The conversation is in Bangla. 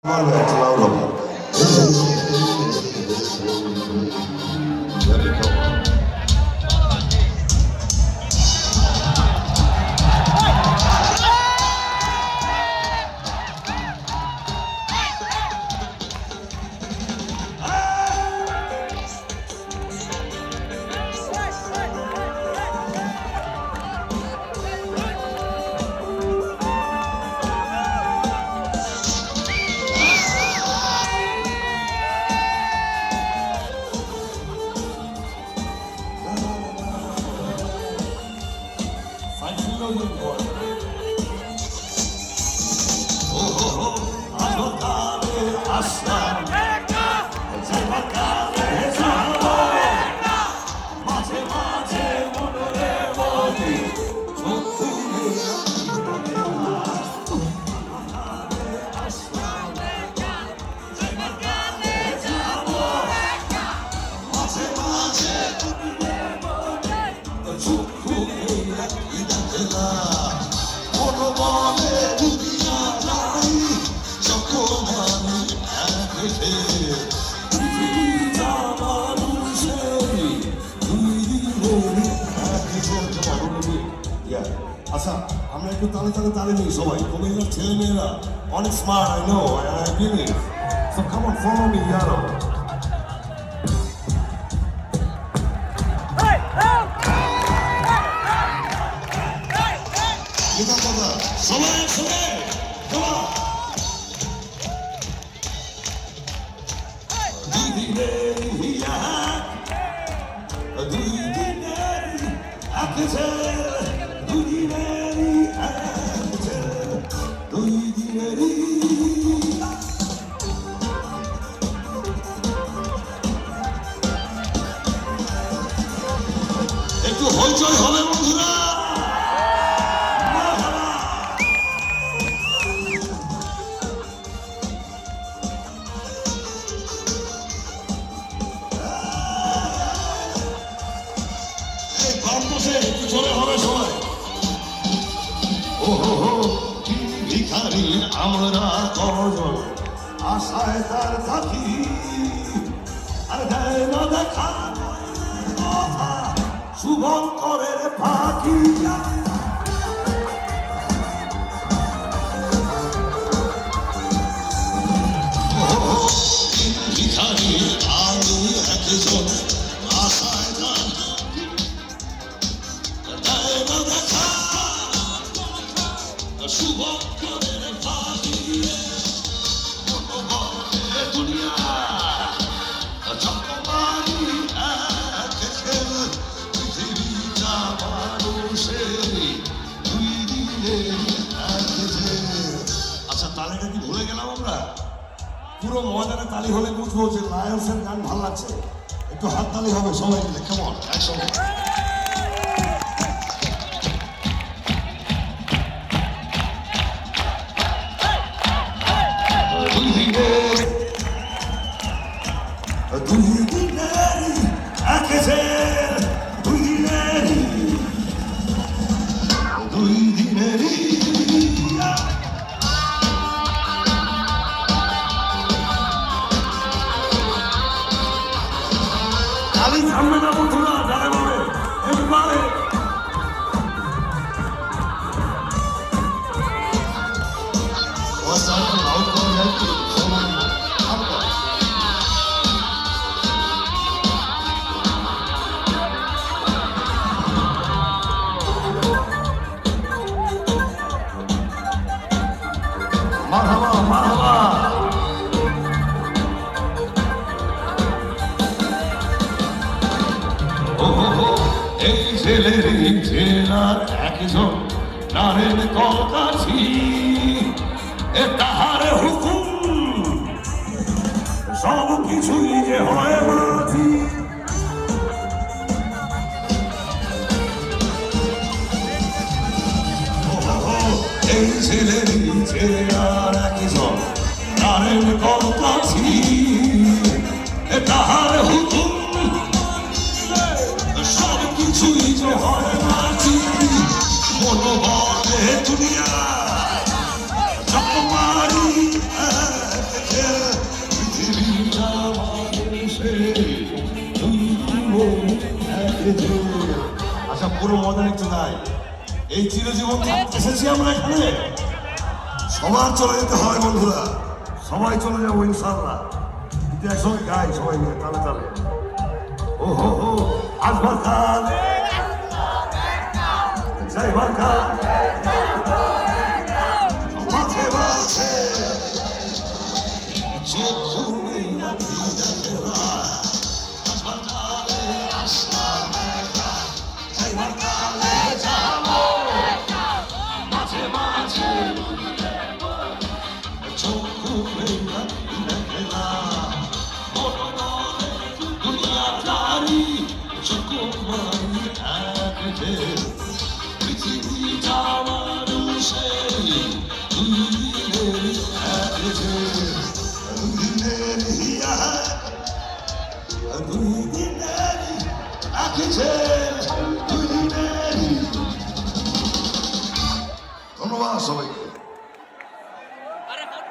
It's loud up. Let it go. আচ্ছা আমরা একটু তালে তালে তালে নিই সবাই কমিউনার ছেলেমেয়েরা অনেক smart I know I believe so come on follow me ইয়ারো সবাই একসাথে দুই দিনের হিয়া দুই দিনের আকেছে দুই দিনেরই আকেছে দুই দিনেরই একটু হইচই হবে বন্ধুরা আমরা কজন আশায় তার থাকি আর দেয় না দেখা কথা শুভঙ্করের পাখি ভিখারি আমি একজন আশায় তার দেয় না দেখা শুভঙ্করের পাখি আচ্ছা তালিটা কি ভুলে গেলাম আমরা পুরো ময়দানে তালি হলে বুঝবো যে লায়ন্সের গান ভালো লাগছে একটু হাত তালি হবে সবাই মিলে কেমন একসঙ্গে দুই দিনেরই আকেছে দুই দিনেরই দুই দিনেরই খালি থামবে না বন্ধুরা যারা বলে এবারে মারহাবা মারহাবা এই ছেলের জেলার একজন নারের কলকাছি এ তাহার হুকুম সব কিছুই যে হয় মাঝি এই ছেলের জেলার একজন নারের কলকাছি এ তাহার হুকুম সব কিছুই যে হয় মাঝি মনোবলে দুনিয়া চকমারি পুরো ময়দানে একটু গাই। এই চিরজীবন থাকতে এসেছি আমরা এখানে, সবার চলে যেতে হয় বন্ধুরা, সবাই চলে যাবো ইনশাল্লাহ, কিন্তু একসঙ্গে গাই সবাই মিলে তালে তালে। ও হো হো আকবর খান, জয়বার খান, মাঝে মাঝে চক্ষু নেই না ভিড়া, আকবর খানে আসলাম একা, জয়বার খানে যাবো মাঝে মাঝে, চক্ষু নেই না ভিড়া, মনে মনে দুনিয়াদারি, চক্ষু মারি এক ঢেউ, পৃথিবীটা মানুষের দুই দিনেরই এক ঢেউ, দুই দিনেরই এক ঢেউ, দুই দিনেরই। ধন্যবাদ সবাইকে।